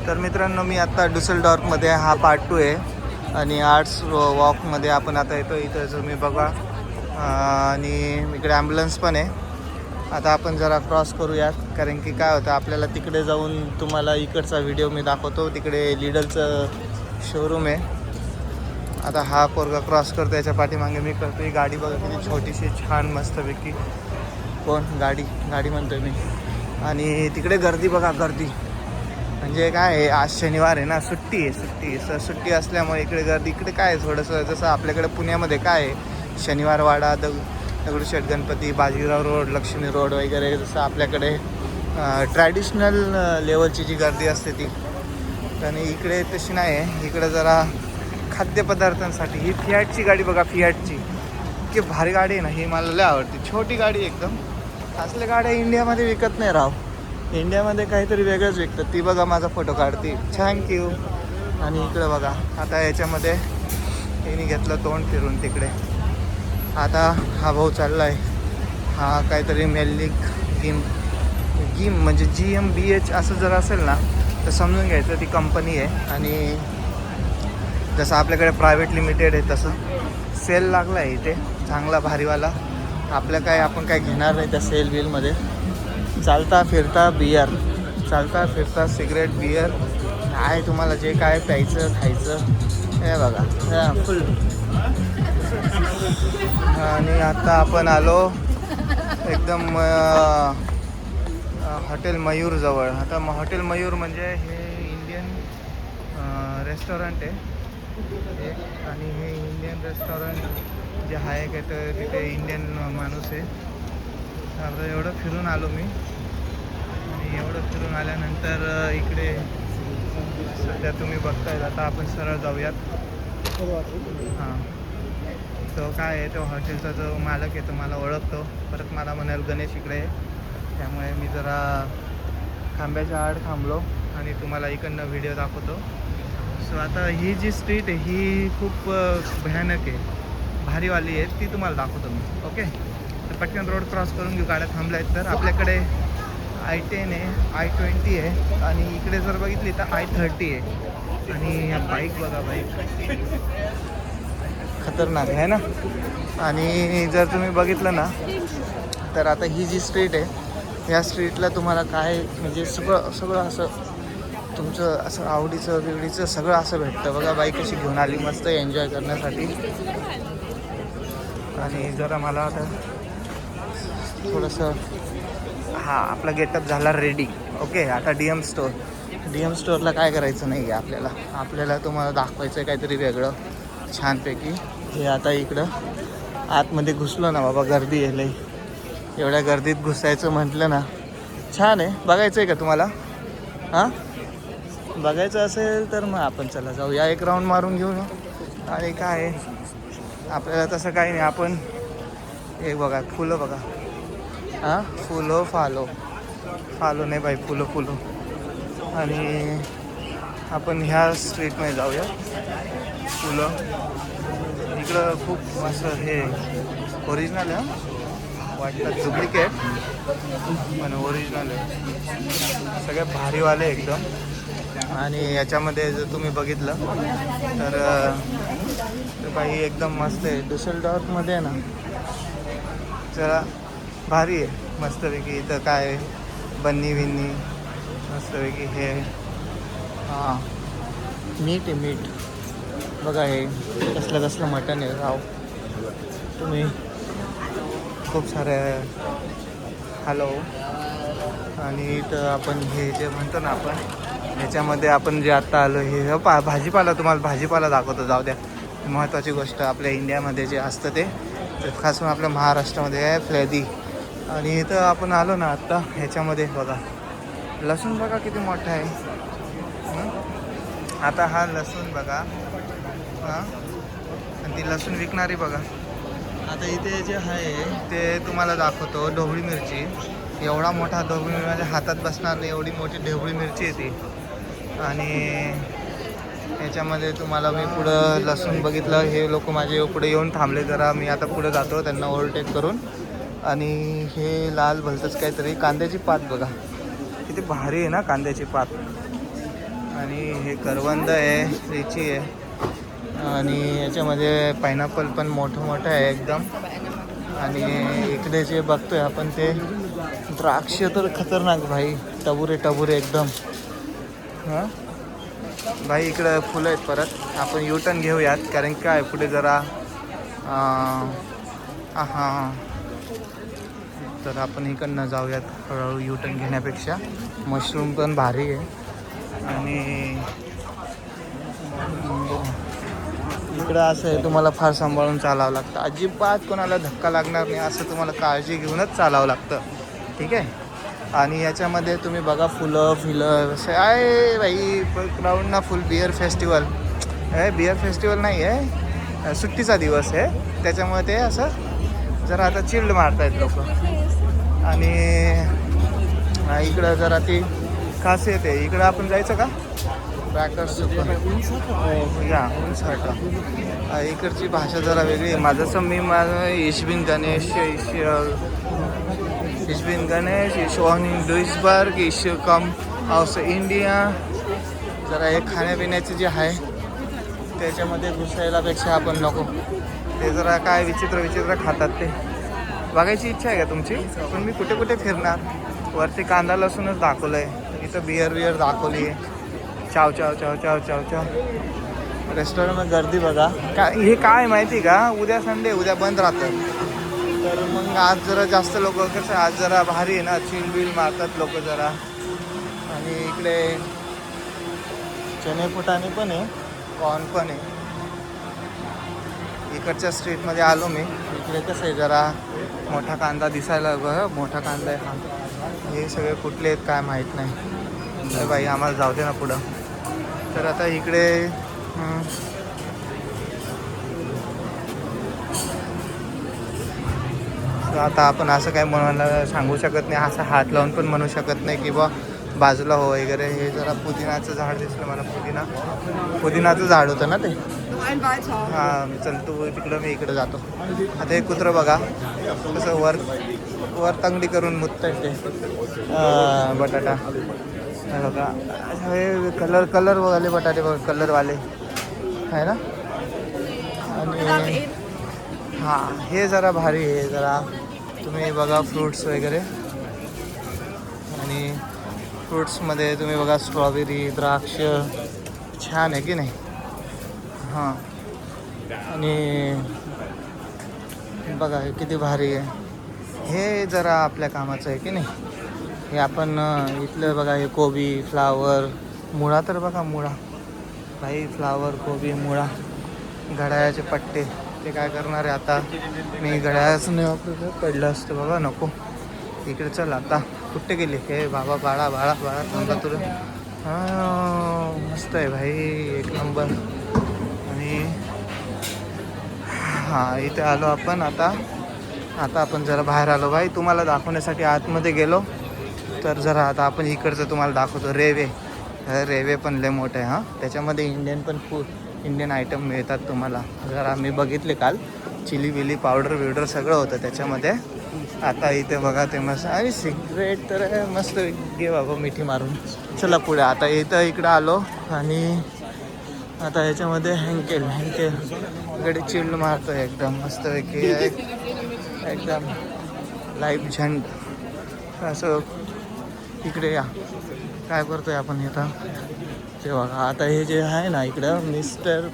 तर मित्रांनो, मी आता डुसेलडॉर्फमध्ये हा पार्ट 2 आहे आणि आर्ट्स वॉकमध्ये आपण आता येतो. इथं तुम्ही बघा आणि इकडे ॲम्ब्युलन्स पण आहे. आता आपण जरा क्रॉस करूयात, कारण की काय होतं आपल्याला तिकडे जाऊन तुम्हाला इकडचा व्हिडिओ मी दाखवतो. तिकडे लिडलचं शोरूम आहे. आता हा पोरगा क्रॉस करतो, याच्या पाठीमागे मी करतो. ही गाडी बघा किती छोटीशी छान मस्तपैकी. गाडी म्हणतोय मी. आणि तिकडे गर्दी बघा, गर्दी म्हणजे काय आहे, आज शनिवार आहे ना, सुट्टी असल्यामुळे इकडे गर्दी. इकडे काय आहे थोडंसं जसं आपल्याकडे पुण्यामध्ये काय आहे, शनिवारवाडा, दगडूशेठ गणपती, बाजीराव रोड, लक्ष्मी रोड वगैरे, जसं आपल्याकडे ट्रॅडिशनल लेवलची जी गर्दी असते ती. आणि इकडे तशी नाही आहे. इकडे जरा खाद्यपदार्थांसाठी ही फियाटची गाडी बघा, फियाटची इतकी भारी गाडी आहे ना, ही मला लय आवडते. छोटी गाडी एकदम. असल्या गाड्या इंडियामध्ये विकत नाही राव. इंडियामध्ये काहीतरी वेगळंच विकतं. ती बघा माझा फोटो काढते, थँक्यू. आणि इकडे बघा, आता याच्यामध्ये हिने घेतलं तोंड फिरून तिकडे. आता हा भाऊ चालला आहे. हा काहीतरी मेल्लिक गिम म्हणजे GmbH असं जर असेल ना तर समजून घ्यायचं ती कंपनी आहे. आणि जसं आपल्याकडे प्रायव्हेट लिमिटेड आहे तसं सेल लागला आहे इथे चांगला भारीवाला. आपण काय घेणार नाही त्या सेल बिलमध्ये. चालता फिरता सिगरेट, बियर, काय तुम्हाला जे काय प्यायचं खायचं हे बघा फुल. आणि आता आपण आलो एकदम हॉटेल मयूरजवळ. आता हॉटेल मयूर म्हणजे हे इंडियन रेस्टॉरंट आहे एक. आणि हे इंडियन रेस्टॉरंट जे आहे काय तर तिथे इंडियन माणूस आहे. आता एवढं फिरून आलो मी. आणि एवढं फिरून आल्यानंतर इकडे सध्या तुम्ही बघताय. आता आपण सरळ जाऊयात. हां, तो काय आहे, तो हॉटेलचा जो मालक आहे तो मला ओळखतो. परत मला म्हणाल गणेश इकडे. त्यामुळे मी जरा खांब्याच्या आड थांबलो आणि तुम्हाला इकडनं व्हिडिओ दाखवतो. सो आता ही जी स्ट्रीट आहे ही खूप भयानक आहे, भारीवाली आहे. ती तुम्हाला दाखवतो मी. ओके, तर पटकन रोड क्रॉस करून घेऊ. गाड्या थांबल्या आहेत तर. आपल्याकडे I10 आहे, I20 आहे आणि इकडे जर बघितली तर I30 आहे. आणि या बाईक बघा, बाईक खतरनाक आहे ना. आणि जर तुम्ही बघितलं ना तर आता ही जी स्ट्रीट आहे, या स्ट्रीटला तुम्हाला काय म्हणजे सगळं असं तुमचं असं आवडीचं बिवडीचं सगळं असं भेटतं. बघा बाईक कशी घेऊन आली मस्त एन्जॉय करण्यासाठी. आणि जरा मला आता थोडंसं आपला गेटअप झाला रेडी. ओके, आता DM स्टोअरला काय करायचं नाही आहे आपल्याला तुम्हाला दाखवायचं आहे काहीतरी वेगळं छानपैकी. हे आता इकडं आतमध्ये घुसलो ना बाबा, गर्दी आहे लई. एवढ्या गर्दीत घुसायचं म्हटलं ना, छान आहे. बघायचं आहे का तुम्हाला? हां, बघायचं असेल तर मग आपण चला जाऊया, एक राऊंड मारून घेऊन. आणि काय आहे आपल्याला तसं काही नाही. आपण हे बघा, फुलं बघा. हां, फुलं फालो नाही बाई, फुलं. आणि आपण ह्या स्ट्रीटमध्ये जाऊया. फुलं इकडं खूप असं हे ओरिजिनल आहे, वाटतं डुप्लिकेट पण ओरिजिनल आहे. सगळे भारीवाले एकदम. आणि याच्यामध्ये जर तुम्ही बघितलं तर बाई एकदम मस्त आहे. डुसेलडॉर्फमध्ये आहे ना, जरा भारी आहे मस्तपैकी. इथं काय बन्नी मस्तपैकी हे मीठ बघा. हे कसलं मटण आहे राव. तुम्ही खूप सारे हॅलो. आणि इथं आपण हे जे म्हणतो ना, आपण ह्याच्यामध्ये आपण जे आत्ता आलो हे भाजीपाला, तुम्हाला भाजीपाला दाखवतो. जाऊ द्या, महत्त्वाची गोष्ट आपल्या इंडियामध्ये जे असतं ते खास करून आपल्या महाराष्ट्रामध्ये आहे फ्लेदी. आणि इथं आपण आलो ना आत्ता, ह्याच्यामध्ये बघा लसूण बघा किती मोठा आहे. आता हा लसूण बघा. आणि ती लसूण विकणारी बघा. आता इथे जे आहे ते तुम्हाला दाखवतो. ढोबळी मिरची, एवढा मोठा ढोबळी मिरची माझ्या हातात बसणार नाही, एवढी मोठी ढोबळी मिरची आहे ती. आणि याच्यामध्ये तुम्हाला मी पुढं लसूण बघितलं. हे लोक माझे पुढे येऊन थांबले जरा. मी आता पुढे जातो त्यांना ओव्हरटेक करून. आणि हे लाल भलतंच काहीतरी कांद्याची पात बघा, किती भारी आहे ना कांद्याची पात. आणि हे करवंद आहे, लिची आहे आणि याच्यामध्ये पायनॅपल पण मोठं मोठं आहे एकदम. आणि इकडे जे बघतोय आपण ते द्राक्ष तर खतरनाक भाई, टबुरे एकदम. हां भाई इकडं फुलं आहेत. परत आपण युटर्न घेऊयात कारण काय पुढे जरा हां तर आपण इकडनं जाऊयात हळूहळू युटर्न घेण्यापेक्षा. मशरूम पण भारी आहे आणि इकडं असं आहे तुम्हाला फार सांभाळून चालावं लागतं. अजिबात कोणाला धक्का लागणार नाही असं तुम्हाला काळजी घेऊनच चालावं लागतं. ठीक आहे. आणि याच्यामध्ये तुम्ही बघा फुलं असं आहे भाई. ग्राउंडना फुल बिअर फेस्टिवल आहे. बिअर फेस्टिवल नाही आहे, सुट्टीचा दिवस आहे त्याच्यामुळे ते असं जरा आता चिल्ड मारतायत लोक. आणि इकडं जरा ती खासियत आहे. इकडं आपण जायचं का बॅकर्स या उंचहाटा. इकडची भाषा जरा वेगळी आहे. माझं इशबिन गणेश इशवानी दुईसबर्ग इश कम हाऊस इंडिया. जरा हे खाण्यापिण्याचे जे आहे त्याच्यामध्ये घुसायलापेक्षा आपण नको. ते जरा काय विचित्र खातात ते बघायची इच्छा आहे का तुमची? पण मी कुठे फिरणार. वरती कांदा लसूणच दाखवलं आहे, इथं बिअर दाखवली आहे. चाव रेस्टॉरंटमध्ये गर्दी बघा. हे काय माहिती का, उद्या संडे, उद्या बंद राहतं. तर मग आज जरा जास्त लोक कसं आज जरा भारी आहे ना, चिलबिल मारतात लोक जरा. आणि इकडे चणे फुटाणे पण आहे, कॉर्न पण आहे. इकडच्या स्ट्रीटमध्ये आलो मी. इकडे कसं आहे जरा मोठा कांदा दिसायला मोठा कांदा आहे हा. हे सगळे कुठले आहेत काय माहीत नाही. तर बाई आम्हाला जाऊ दे ना पुढं. तर आता इकडे आता आपण असं काय म्हणायला सांगू शकत नाही, असं हात लावून पण म्हणू शकत नाही की बा बाजूला हो वगैरे. हे जरा पुदिनाचं झाड दिसलं मला. पुदिनाचं झाड होतं ना ते. हां चल तू तिकडं मी इकडं जातो. आता हे कुत्रं बघा कसं वर तंगडी करून मुततं ते बटाटा बघा. हे कलर वाले बटाटे बघा, कलरवाले आहे ना. आणि हां हे जरा भारी आहे. जरा तुम्ही बघा फ्रूट्स वगैरे. आणि फ्रूट्समध्ये तुम्ही बघा स्ट्रॉबेरी, द्राक्ष छान आहे की नाही. हां आणि बघा हे किती भारी आहे. हे जरा आपल्या कामाचं आहे की नाही. हे आपण इथलं बघा हे कोबी, फ्लावर, मुळा तर बघा मुळा भाई. फ्लावर, कोबी, मुळा, घड्याळाचे पट्टे. ते काय करणार आहे आता मी घड्याळाचं नाही वापरलं, पडलं असतं बाबा नको. इकडे चल आता कुठे गेली हे बाबा. बाळा थांबा तुला. हां मस्त आहे भाई, एक नंबर. आणि हां इथे आलो आपण आता आपण जरा बाहेर आलो भाई. तुम्हाला दाखवण्यासाठी आतमध्ये गेलो तर जरा आता आपण इकडचं तुम्हाला दाखवतो. रेवे पण लय मोठं आहे. हां त्याच्यामध्ये इंडियन आयटम मिळतात तुम्हाला. जरा मी बघितले काल, चिली पावडर सगळं होतं त्याच्यामध्ये. आता इथे बघा ते मस्त. आणि सिगरेट तर मस्त घे बाबा मिठी मारून. चला पुढे. आता इकडं आलो आणि आता याच्यामध्ये हँकेल इकडे चिल्ड मारतो एकदम मस्तपैकी. एकदम लाईफ झंड असं. इकडे या काय करतोय आपण इथं ते बघा. आता हे जे आहे ना इकडं मिस्टर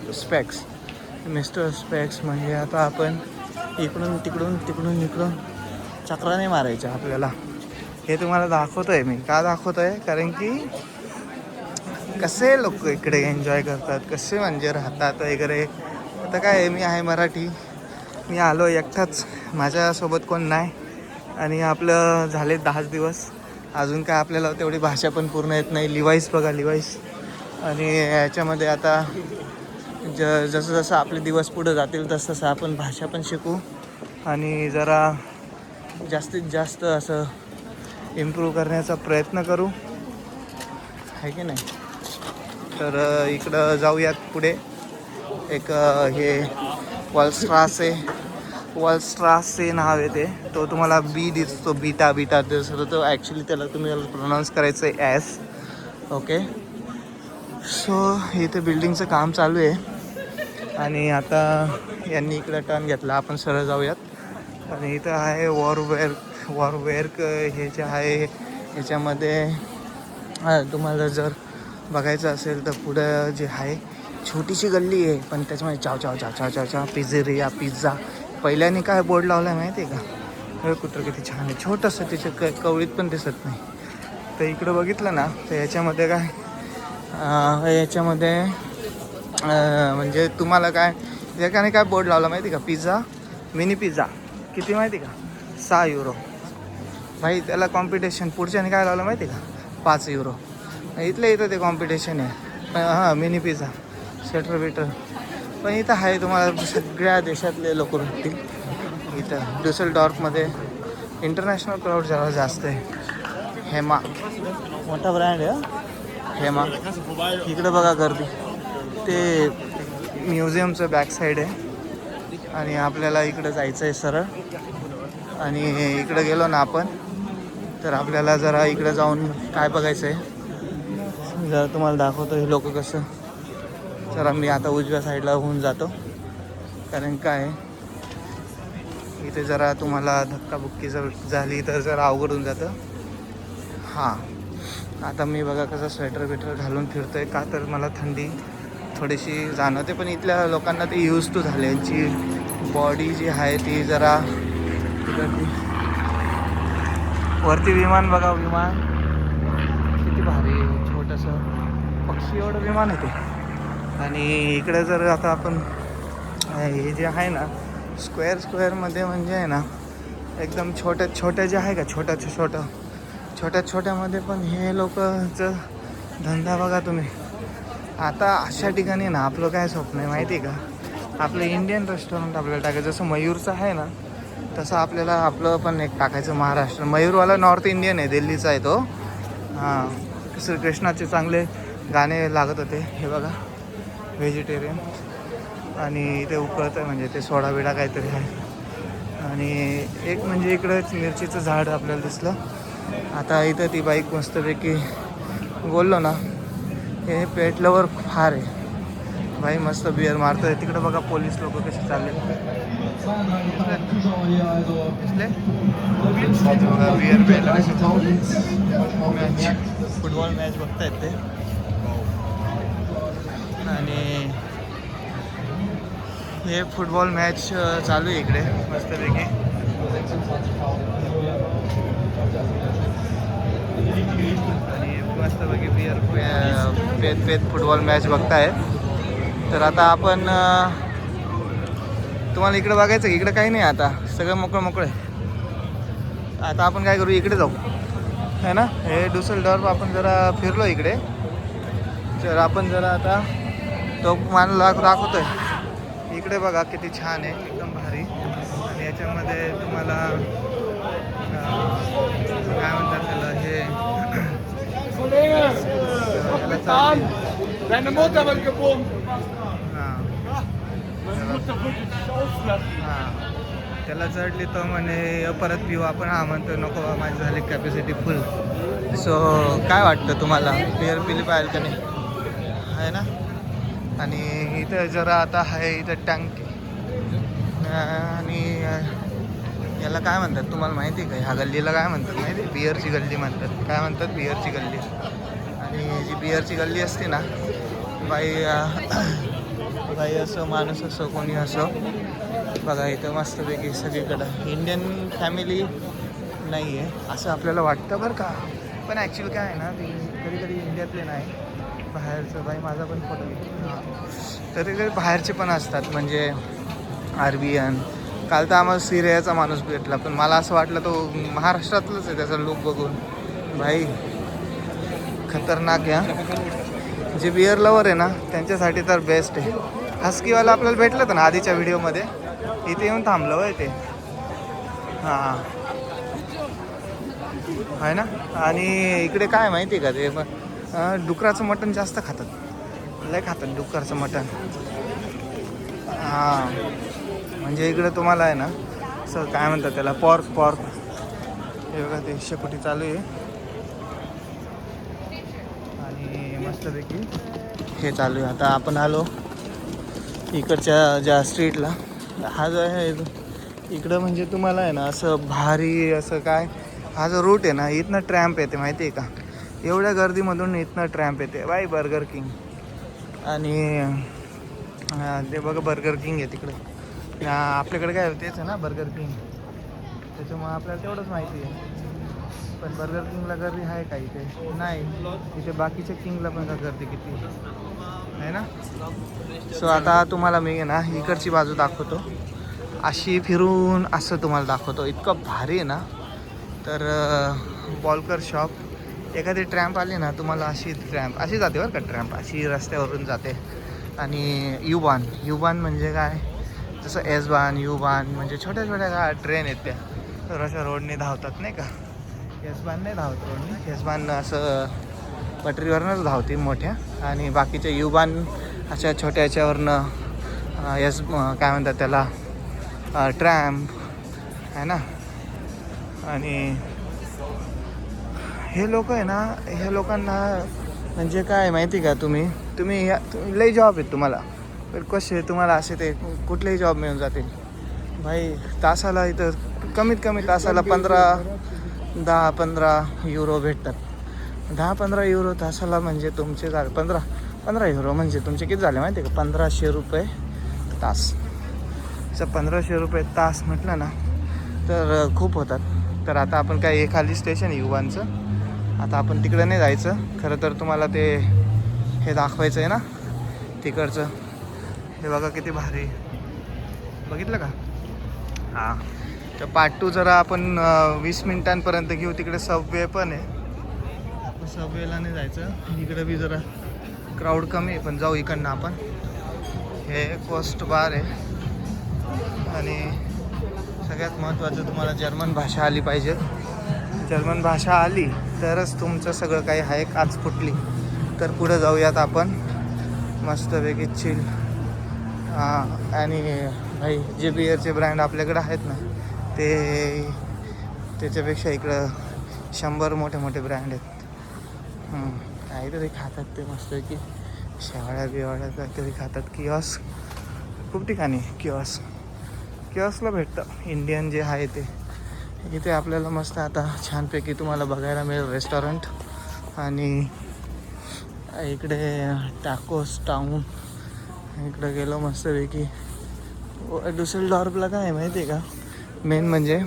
स्पेक्स म्हणजे आता आपण इकडून तिकडून चक्राने मारायच्या आपल्याला. हे तुम्हाला दाखवतोय मी. का दाखवतोय कारण की कसे लोक इकडे एन्जॉय करतात, कसे म्हणजे राहतात वगैरे. आता काय मी आहे मराठी, मी आलो एकटाच, माझ्यासोबत कोण नाही. आणि आपलं झाले 10 दिवस, अजून काय आपल्याला तेवढी भाषा पण पूर्ण येत नाही. लिवाईस बघा लिवाईस. आणि याच्यामध्ये आता जसं आपले दिवस पुढे जातील तसं आपण भाषा पण शिकू आणि जरा जास्तीत जास्त असं इम्प्रूव्ह करण्याचा प्रयत्न करू आहे की नाही. तर इकडं जाऊयात पुढे. एक हे वॉलस्ट्रासे नाव आहे ते. तो तुम्हाला बी दिसतो, बीटा दिसतो. तो ॲक्च्युली त्याला तुम्ही प्रोनाऊन्स करायचं आहे ॲस. ओके. सो इथे बिल्डिंगचं काम चालू आहे आणि आता यांनी इकडे टर्न घेतला. आपण सरळ जाऊयात. आणि इथं आहे वॉरवेअर हे जे आहे ह्याच्यामध्ये तुम्हाला जर बघायचं असेल तर पुढं जे आहे छोटीशी गल्ली आहे, पण त्याच्यामध्ये चाव चाव चाव चाव चाव चाव पिझेरिया पिझ्झा. पहिल्याने काय बोर्ड लावला आहे माहिती आहे का? हे कुठं किती छान आहे, छोटंसं, त्याच्या कवळीत पण दिसत नाही. तर इकडं बघितलं ना तर याच्यामध्ये काय याच्यामध्ये म्हणजे तुम्हाला काय एकाने काय बोर्ड लावला माहिती का? पिझ्झा, मिनी पिझ्झा किती माहिती का? 6 युरो. भाई त्याला कॉम्पिटिशन पुढच्याने काय लावलं माहिती का? 5 युरो. इथल्या इथं ते कॉम्पिटिशन आहे. हां, मिनी पिझ्झा स्वेटर बिटर पण इथं आहे. तुम्हाला सगळ्या देशातले लोक भेटतील इथं. डुसेलडॉर्फमध्ये इंटरनॅशनल क्राऊड जरा जास्त आहे. हेमा मोठा ब्रँड आहे हेमा. इकडे बघा गर्दी. ते म्युझियमचं बॅक साईड आहे आणि आपल्याला इकडं जायचं आहे सरळ. आणि इकडं गेलो ना आपण तर आपल्याला जरा इकडं जाऊन काय बघायचं आहे जरा तुम्हाला दाखवतो. हे लोक कसं, जरा मी आता उजव्या साईडला होऊन जातो कारण काय इथे जरा तुम्हाला धक्काबुक्की जर झाली तर जरा अवघड होऊन जातं. हां, आता मी बघा कसं स्वेटर बिटर घालून फिरतो आहे का तर मला थंडी थोडीशी जाणवते. पण इथल्या लोकांना ते यूज टू झाले. यांची बॉडी जी आहे ती जरा तिकडली. वरती विमान बघा, विमान किती भारी, छोटंसं पक्षी एवढं विमान आहे ते. आणि इकडे जर आता आपण हे जे आहे ना स्क्वेअरमध्ये म्हणजे आहे ना एकदम छोट्या जे आहे का छोट्या छोट्यामध्ये पण हे लोकचं धंदा बघा तुम्ही. आता अशा ठिकाणी ना आपलं काय स्वप्न आहे माहिती आहे का? आपलं इंडियन रेस्टॉरंट आपल्याला टाकायचं. जसं मयूरचं आहे ना तसं आपल्याला आपलं पण एक टाकायचं. महाराष्ट्र मयूरवाला नॉर्थ इंडियन आहे, दिल्लीचा आहे तो. हां, श्रीकृष्णाचे चांगले गाणे लागत होते. हे बघा व्हेजिटेरियन. आणि इथे उकळतं आहे म्हणजे ते सोडा बिडा काहीतरी आहे. आणि एक म्हणजे इकडंच मिरचीचं झाड आपल्याला दिसलं. आता इथं ती बाईक मस्तपैकी बोललो ना हे पेट लवर फार आहे भाई, मस्त बिअर मारतो आहे. तिकडं बघा पोलीस लोक कसे चालले बिअर प्यायला. फुटबॉल मॅच बघतायत ते. आणि हे फुटबॉल मॅच चालू आहे इकडे मस्तपैकी. आणि मस्तपैकी बिअर पेत फुटबॉल मॅच बघताय. तर आता आपण तुम्हाला इकडे बघायचं की इकडे काही नाही, आता सगळं मोकळं आहे. आता आपण काय करू, इकडे जाऊ है ना. हे डुसेलडॉर्फ आपण जरा फिरलो इकडे. तर आपण जरा आता तो मानला दाखवतोय. इकडे बघा किती छान आहे, एकदम भारी. आणि याच्यामध्ये तुम्हाला काय म्हणतात त्याला हे त्याला चढली तर म्हणे परत पिऊ आपण. हा म्हणतो नको माझी झाली कॅपॅसिटी फुल. सो काय वाटतं तुम्हाला, बिअर पिली पाहिजे का नाही आहे ना. आणि इथं जरा आता आहे इथं टँकी. आणि याला काय म्हणतात तुम्हाला माहिती आहे का? ह्या गल्लीला काय म्हणतात माहिती आहे? बिअरची गल्ली म्हणतात. काय म्हणतात? बिअरची गल्ली. आणि जी बिअरची गल्ली असते ना बाई असो माणूस असो कोणी असो बघा इथं मस्तपैकी सगळीकडं इंडियन फॅमिली नाही आहे असं आपल्याला वाटतं बरं का. पण ॲक्च्युअली काय आहे ना ती कधी इंडियातले नाही, बाहेरचं. बाई माझा पण फोटो हां, तर ते बाहेरचे पण असतात म्हणजे अरबियन. काल तर आम्हाला सिरियाचा माणूस भेटला, पण मला असं वाटलं तो महाराष्ट्रातलंच आहे त्याचा लुक बघून. भाई खतरनाक आहे. जे बिअर लवर आहे ना त्यांच्यासाठी तर बेस्ट आहे. हस्कीवाला आपल्याला भेटलं होतं ना आधीच्या व्हिडिओमध्ये, इथे येऊन थांबलं होय ते. हां आहे ना. आणि इकडे काय माहिती आहे का ते डुकराचं मटण जास्त खातात, लय खातात डुकराचं मटण. हां म्हणजे इकडे तुम्हाला आहे ना असं काय म्हणतात त्याला पॉर्क. हे बघा ते शेकोटी चालू आहे आणि मस्तपैकी हे चालू आहे. आता आपण आलो इकडच्या ज्या स्ट्रीटला. हा जो आहे इकडं म्हणजे तुम्हाला आहे ना असं भारी असं काय, हा जो रूट आहे ना इथनं ट्रॅम्प येते माहिती आहे का. एवढ्या गर्दीमधून इथनं ट्रॅम्प येते बाई. बर्गर किंग आणि ते बघा बर्गर किंग आहे तिकडे. आपल्याकडे काय तेच आहे ना बर्गर किंग, त्याच्यामुळे आपल्याला तेवढंच माहिती आहे. पण बर्गर किंगला गर्दी आहे का इथे? नाही. इथे बाकीच्या किंगला पण का गर्दी किती आहे ना. सो आता तुम्हाला मी आहे ना इकडची बाजू दाखवतो, अशी फिरून असं तुम्हाला दाखवतो. इतकं भारी आहे ना. तर बॉलकर शॉप, एखादी ट्रॅम्प आली ना तुम्हाला अशी ट्रॅम्प अशी जाते बरं का. ट्रॅम्प अशी रस्त्यावरून जाते. आणि युबान म्हणजे काय, जसं एस बान युबान म्हणजे छोट्या छोट्या ट्रेन आहेत त्या, तर अशा रोडने धावतात नाही का. यशबान नाही धावत रोडने, यशबान असं पटरीवरनंच धावते मोठ्या, आणि बाकीच्या युबान अशा छोट्या याच्यावरनं काय म्हणतात त्याला ट्रॅम्प आहे ना. आणि हे लोक आहे ना, हे लोकांना म्हणजे काय माहिती का, तुम्ही लई जॉब आहेत तुम्हाला, पण कसे तुम्हाला असे ते कुठलेही जॉब मिळून जातील भाई. तासाला इथं कमीत कमी तासाला 10-15 युरो भेटतात. 10-15 युरो तासाला म्हणजे तुमचे झाले 15 युरो म्हणजे तुमचे किती झाले माहिती आहे का, 1500 रुपये तास. जर 1500 रुपये तास म्हटलं ना तर खूप होतात. तर आता आपण काय हे खाली स्टेशन आहे युवांचं, आता आपण तिकडे नाही जायचं. खरं तर तुम्हाला ते हे दाखवायचं आहे ना तिकडचं. हे बघा किती भारी, बघितलं का. हां, तर पार्ट 2 जरा आपण 20 मिनिटांपर्यंत घेऊ. तिकडे सबवे पण आहे, आपण सबवेला नाही जायचं. इकडे बी जरा क्राऊड कमी आहे, पण जाऊ इकडनं आपण. हे कोस्ट बार आहे. आणि सगळ्यात महत्त्वाचं तुम्हाला जर्मन भाषा आली पाहिजे. जर्मन भाषा आली तरच तुमचं सगळं काही आहे काच फुटली. तर पुढं जाऊयात आपण मस्तपैकी चिल. आणि भाई जे बिअरचे ब्रँड आपल्याकडे आहेत ना ते त्याच्यापेक्षा इकडं 100 मोठे मोठे ब्रँड आहेत. काहीतरी खातात ते मस्तपैकी, शेवाळ्या बिवाळ्या काहीतरी खातात. किऑस्क खूप ठिकाणी किऑस्कला भेटतं इंडियन जे आहे ते. इथे आपल्याला मस्त आता छानपैकी तुम्हाला बघायला मिळेल रेस्टॉरंट. आणि इकडे टाकोस टाऊन, इकडे गेलो मस्तपैकी. डुसेलडॉर्फला काय आहे माहिती आहे का, मेन म्हणजे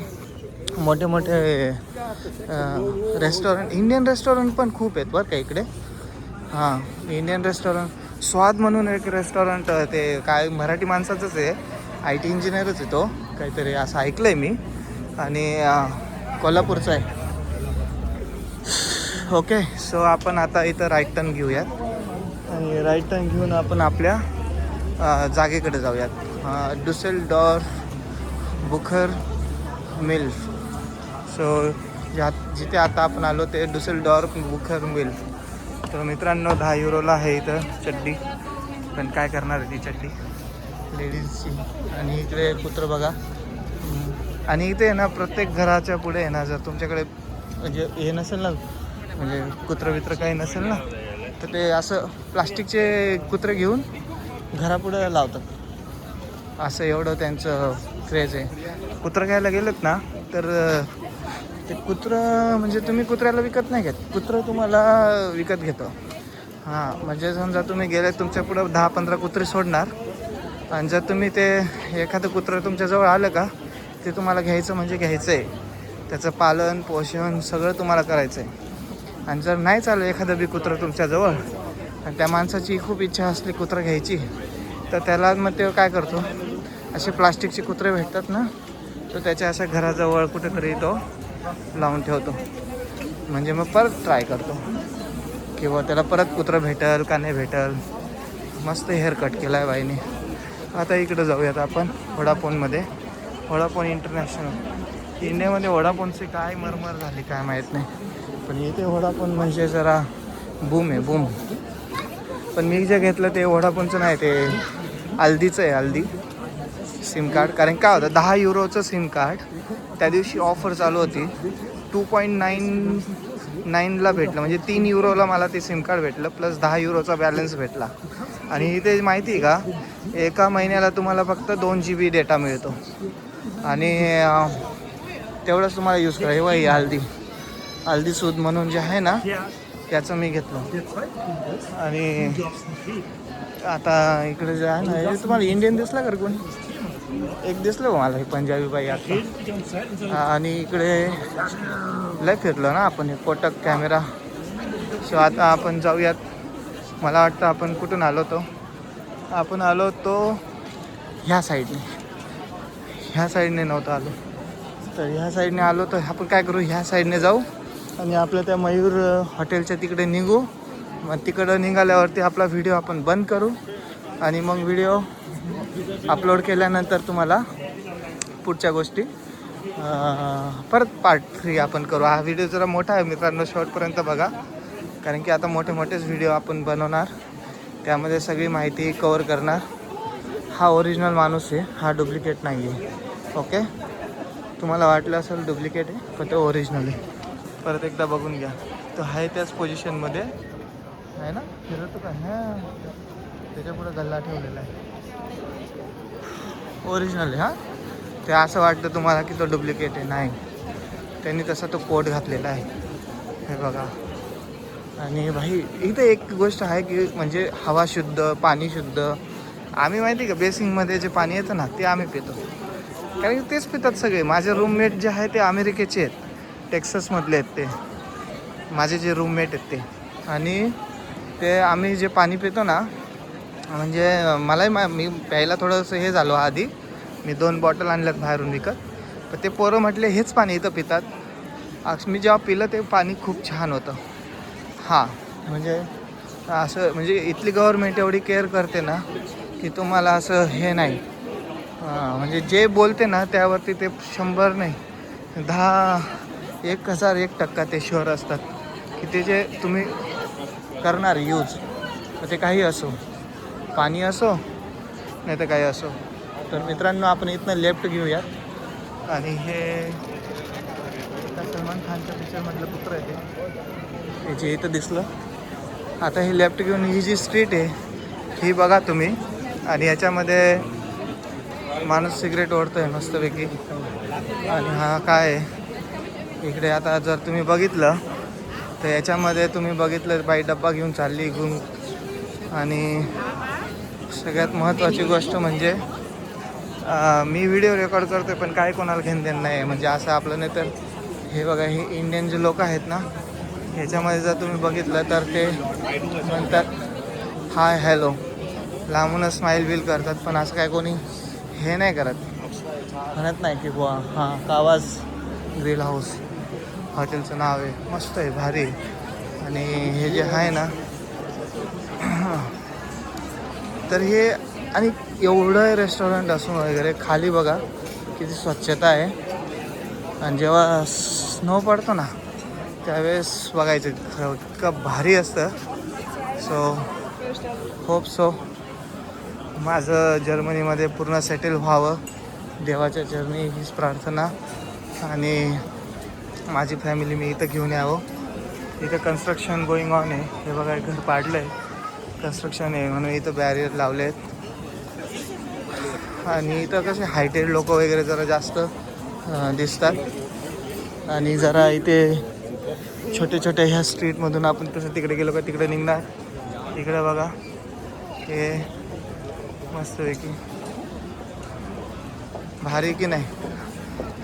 मोठे मोठे रेस्टॉरंट, इंडियन रेस्टॉरंट पण खूप आहेत बरं का इकडे. हां, इंडियन रेस्टॉरंट. स्वाद म्हणून एक रेस्टॉरंट, ते काय मराठी माणसाचंच आहे, IT इंजिनियरच आहे तो काहीतरी, असं ऐकलं आहे मी. आणि कोल्हापूरचा आहे. ओके, सो आपण आता इथं राईट टर्न घेऊयात, आणि राईट टर्न घेऊन आपण आपल्या जागेकडे जाऊयात. डुसेलडॉर्फ बुखर मिल. सो जिथे आता आपण आलो ते डुसेलडॉर्फ बुखर मिल. तर मित्रांनो 10 युरोला आहे इथं चड्डी, पण काय करणार आहे ती चड्डी लेडीजची. आणि इकडे कुत्रं बघा. आणि इथे ना प्रत्येक घराच्या पुढे आहे ना, जर तुमच्याकडे म्हणजे हे नसेल ना, म्हणजे कुत्रं काही नसेल ना, तर ते असं प्लास्टिकचे कुत्रे घेऊन घरापुढं लावतात. असं एवढं त्यांचं क्रेज आहे. कुत्रं घ्यायला गेलेत ना तर ते कुत्रं म्हणजे तुम्ही कुत्र्याला विकत नाही घेत, कुत्रं तुम्हाला विकत घेतो. हां, म्हणजे समजा तुम्ही गेले, तुमच्या पुढं 10-15 कुत्रे सोडणार, आणि जर तुम्ही ते एखादं कुत्रं तुमच्याजवळ आलं का ते तुम्हाला घ्यायचं म्हणजे घ्यायचं आहे. त्याचं पालन पोषण सगळं तुम्हाला करायचं आहे. आणि जर नाही चाललं एखादं बी कुत्रं तुमच्याजवळ, आणि त्या माणसाची खूप इच्छा असली कुत्रं घ्यायची, तर त्याला मग ते काय करतो, असे प्लास्टिकचे कुत्रे भेटतात ना, तर त्याच्या अशा घराजवळ कुठेतरी तो लावून ठेवतो. म्हणजे मग परत ट्राय करतो किंवा त्याला परत कुत्रं भेटेल का नाही भेटेल. मस्त हेअर कट केला आहे बाईने. आता इकडं जाऊयात आपण वोडाफोनमध्ये. Vodafone international. इंडियामध्ये वोडाफोनची काय मरमर झाली काय माहीत नाही, पण इथे वोडाफोन म्हणजे जरा बूम आहे बूम. पण मी जे घेतलं ते वोडाफोनचं नाही, ते अल्दीचं आहे, अल्दी सिम कार्ड. कारण काय होतं, 10 युरोचं सिम कार्ड त्या दिवशी ऑफर चालू होती. 2.9 9ला भेटलं, म्हणजे 3 युरोला मला ते सिम कार्ड भेटलं, प्लस 10 युरोचा बॅलन्स भेटला. आणि इथे माहिती आहे का, एका महिन्याला तुम्हाला फक्त 2 GB डेटा मिळतो. आणि तेवढंच तुम्हाला यूज करा. हे हल्दी सूद म्हणून जे आहे ना, त्याचं मी घेतलं. आणि आता इकडे जे आहे ना, हे तुम्हाला इंडियन दिसला का कोणी? एक दिसलं बघ मला, हे पंजाबी बाई आता. आणि इकडे लय फिरलो ना आपण, हे कोटक कॅमेरा. सो आता आपण जाऊयात. मला वाटतं आपण कुठून आलो होतो, आपण आलो होतो ह्या साईडने नव्हतं आलो, तर ह्या साईडने आलो. तर आपण काय करू, ह्या साईडने जाऊ आणि आपल्या त्या मयूर हॉटेलच्या तिकडे निघू. मग तिकडं निघाल्यावरती आपला व्हिडिओ आपण बंद करू आणि मग व्हिडिओ अपलोड केल्यानंतर तुम्हाला पुढच्या गोष्टी परत पार्ट 3 आपण करू. हा व्हिडिओ जरा मोठा आहे मित्रांनो, शेवटपर्यंत बघा, कारण की आता मोठेच व्हिडिओ आपण बनवणार, त्यामध्ये सगळी माहिती कवर करणार. हा ओरिजिनल माणूस आहे, हा डुप्लिकेट नाही आहे. ओके, तुम्हाला वाटलं असेल डुप्लिकेट आहे, पण तो ओरिजिनल आहे. परत एकदा बघून घ्या, तो आहे त्याच पोझिशनमध्ये आहे ना, फिरतो का? हां, त्याच्यापुढे गल्ला ठेवलेला आहे, ओरिजिनल आहे. हां, ते असं वाटतं तुम्हाला की तो डुप्लिकेट आहे, नाही, त्यांनी तसा तो कोट घातलेला आहे, हे बघा. आणि भाई इथं एक गोष्ट आहे की म्हणजे हवा शुद्ध, पाणी शुद्ध. आम्ही माहिती आहे का, बेसिंगमध्ये जे पाणी येतं ना, ते आम्ही पितो, कारण की तेच पितात सगळे. माझे रूममेट जे आहे ते अमेरिकेचे आहेत, टेक्सासमधले आहेत ते, माझे जे रूममेट आहेत ते. आणि ते आम्ही जे पाणी पितो ना, म्हणजे मलाही मी प्यायला थोडंसं हे झालो आधी, मी 2 बॉटल आणल्यात बाहेरून विकत, पण ते पोरं म्हटले हेच पाणी इथं पितात. मी जेव्हा पिलं ते पाणी खूप छान होतं. हां, म्हणजे असं, म्हणजे इथली गव्हर्नमेंट एवढी केअर करते ना की तुम्हाला असं हे नाही, म्हणजे जे बोलते ना त्यावरती ते 100 नाही 10,000-1,001% ते शुअर असतात की ते जे तुम्ही करणार यूज, तर ते काही असो, पाणी असो नाही तर काही असो. तर मित्रांनो, आपण इथनं लेफ्ट घेऊयात. आणि हे सलमान खानच्या पिक्चरमधलं पुत्र आहे ते जे इथं दिसलं. आता हे लेफ्ट घेऊन ही जी स्ट्रीट आहे ही बघा तुम्ही, आणि याच्यामध्ये माणूस सिगरेट ओढतो आहे मस्तपैकी. आणि हा काय आहे इकडे, आता जर तुम्ही बघितलं तर याच्यामध्ये तुम्ही बघितलं बाई डब्बा घेऊन चालली घेऊन. आणि सगळ्यात महत्त्वाची गोष्ट म्हणजे मी व्हिडिओ रेकॉर्ड करतो पण काय कोणाला घेणं देणं नाही आहे, म्हणजे असं आपलं. नाही तर हे बघा, हे इंडियन जे लोक आहेत ना, ह्याच्यामध्ये जर तुम्ही बघितलं तर ते म्हणतात हाय हॅलो, लांबूनच स्माईल बिल करतात, पण असं काय कोणी हे नाही करत, म्हणत नाही की बुवा हां कावाज ग्रिल हाऊस हॉटेलचं नाव आहे, मस्त आहे, भारी. आणि हे जे आहे ना, तर हे, आणि एवढं रेस्टॉरंट असून वगैरे खाली बघा किती स्वच्छता आहे. आणि जेव्हा स्नो पडतो ना त्यावेळेस बघायचं इतकं भारी असतं. होप सो माझं जर्मनीमध्ये पूर्ण सेटल व्हावं, देवाच्या चरणी हीच प्रार्थना. आणि माझी फॅमिली मी इथं घेऊन यावं. इथं कन्स्ट्रक्शन गोईंग ऑन आहे, हे बघा घर पाडलं आहे, कन्स्ट्रक्शन आहे म्हणून इथं बॅरियर लावले आहेत. आणि इथं कसे हायटेड लोक वगैरे जरा जास्त दिसतात. आणि जरा इथे छोटे ह्या स्ट्रीटमधून आपण तसं तिकडे गेलो का तिकडे निघणार. इकडे बघा, हे मस्तपैकी भारी की नाही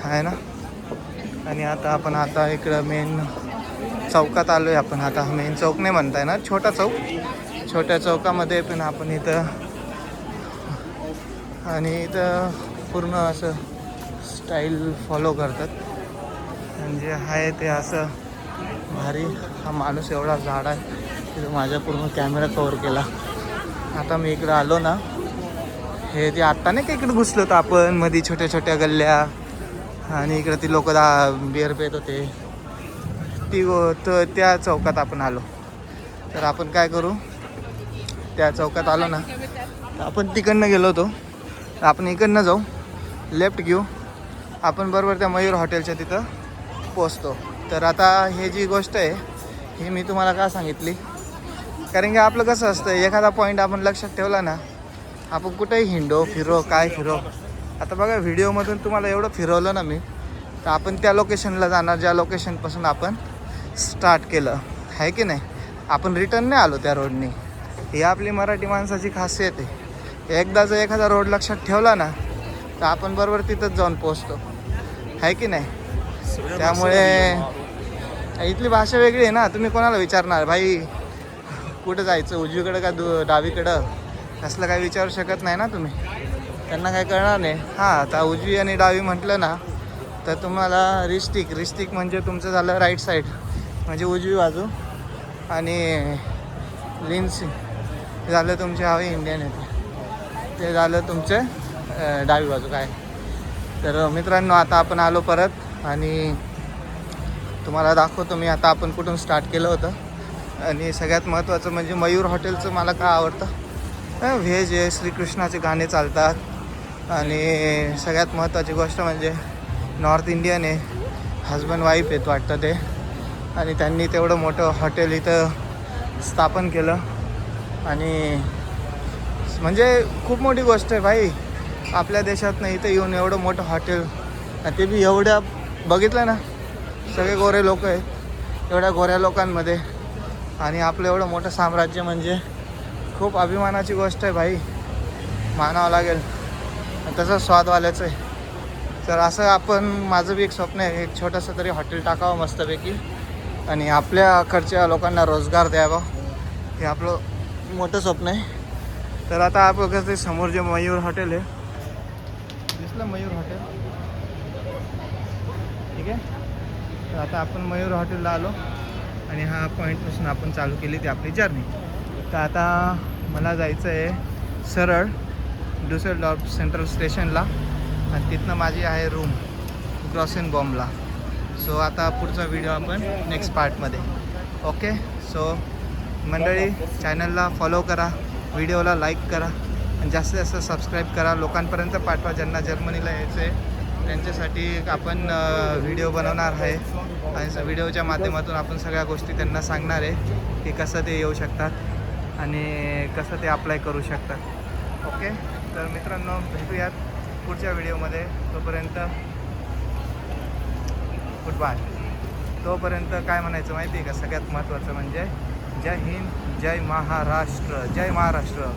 आहे ना. आणि आता आपण इकडं मेन चौकात आलो आहे आपण. आता मेन चौक नाही म्हणता येणार, छोटा चौक, छोट्या चौकामध्ये पण आपण इथं. आणि इथं पूर्ण असं स्टाईल फॉलो करतात, म्हणजे आहे ते असं भारी. हा माणूस एवढा झाड आहे की माझ्या पूर्ण कॅमेरा कवर केला. आता मी इकडं आलो ना, हे ते आत्ता नाही का इकडे घुसलो तर आपण मध्ये छोट्या गल्ल्या, आणि इकडे ती लोक बिअर पेत होते, त्या चौकात आपण आलो. तर आपण काय करू, त्या चौकात आलो ना तर आपण तिकडनं गेलो होतो, तर आपण इकडनं जाऊ, लेफ्ट घेऊ, आपण बरोबर त्या मयूर हॉटेलच्या तिथं पोचतो. तर आता हे जी गोष्ट आहे ही मी तुम्हाला का सांगितली, कारण की आपलं कसं असतं, एखादा पॉईंट आपण लक्षात ठेवला ना, आपण कुठेही हिंडो फिरो काय फिरो. आता बघा व्हिडिओमधून तुम्हाला एवढं फिरवलं ना मी, तर आपण त्या लोकेशनला जाणार ज्या लोकेशनपासून आपण स्टार्ट केलं आहे की नाही. आपण रिटर्न नाही आलो त्या रोडनी. ही आपली मराठी माणसाची खासियत आहे. एकदा जर एखादा रोड लक्षात ठेवला ना, तर आपण बरोबर तिथंच जाऊन पोचतो आहे की नाही. त्यामुळे इथली भाषा वेगळी आहे ना. तुम्ही कोणाला विचारणार भाई कुठं जायचं, उजवीकडं का डावीकडं, असलं काही विचारू शकत नाही ना तुम्ही. त्यांना काय कळणार नाही. हां, आता उजवी आणि डावी म्हटलं ना, तर तुम्हाला रिस्टिक म्हणजे तुमचं झालं राईट साईड, म्हणजे उजवी बाजू, आणि लिन्स झालं तुमचे हवे इंडियन येते, ते झालं तुमचे डावी बाजू काय. तर मित्रांनो, आता आपण आलो परत आणि तुम्हाला दाखवतो मी आता आपण कुठून स्टार्ट केलं होतं. आणि सगळ्यात महत्त्वाचं म्हणजे मयूर हॉटेलचं मला का आवडतं, व्हेज आहे, श्रीकृष्णाचे गाणे चालतात, आणि सगळ्यात महत्त्वाची गोष्ट म्हणजे नॉर्थ इंडियन आहे, हजबंड वाईफ आहेत वाटतं ते, आणि त्यांनी तेवढं मोठं हॉटेल इथं स्थापन केलं. आणि म्हणजे खूप मोठी गोष्ट आहे भाई, आपल्या देशात नाही इथं येऊन एवढं मोठं हॉटेल, ते बी एवढ्या बघितलं ना, सगळे गोरे लोक आहेत, एवढ्या गोऱ्या लोकांमध्ये, आणि आपलं एवढं मोठं साम्राज्य म्हणजे खूप अभिमानाची गोष्ट आहे भाई, मानावं लागेल. तसं स्वादवाल्याचं आहे. तर असं आपण, माझं बी एक स्वप्न आहे, एक छोटंसं तरी हॉटेल टाकावं मस्तपैकी, आणि आपल्याकडच्या लोकांना रोजगार द्यावा, हे आपलं मोठं स्वप्न आहे. तर आता आपण कसं समोर जे मयूर हॉटेल आहे, दिसलं मयूर हॉटेल, ठीक आहे. तर आता आपण मयूर हॉटेलला आलो, आणि हा पॉईंटपासून आपण चालू केली ती आपली जर्नी. तर आता मला जायचं आहे सरळ डुसेलडॉर्फ सेंट्रल स्टेशनला, आणि तिथनं माझी आहे रूम ग्रॉसेनबॉम्बला. सो आता पुढचा व्हिडिओ आपण नेक्स्ट पार्टमध्ये. ओके. सो मंडळी, चॅनलला फॉलो करा, व्हिडिओला लाईक करा, आणि जास्तीत जास्त सबस्क्राईब करा, लोकांपर्यंत पाठवा. ज्यांना जर्मनीला यायचं आहे त्यांच्यासाठी आपण व्हिडिओ बनवणार आहे, आणि व्हिडिओच्या माध्यमातून आपण सगळ्या गोष्टी त्यांना सांगणार आहे की कसं ते येऊ शकतात आणि कसं ते अप्लाय करू शकतात. ओके. तर मित्रांनो, भेटूयात पुढच्या व्हिडिओमध्ये. तोपर्यंत गुड बाय. तोपर्यंत काय म्हणायचं माहिती आहे का, सगळ्यात महत्त्वाचं म्हणजे जय हिंद, जय महाराष्ट्र, जय महाराष्ट्र.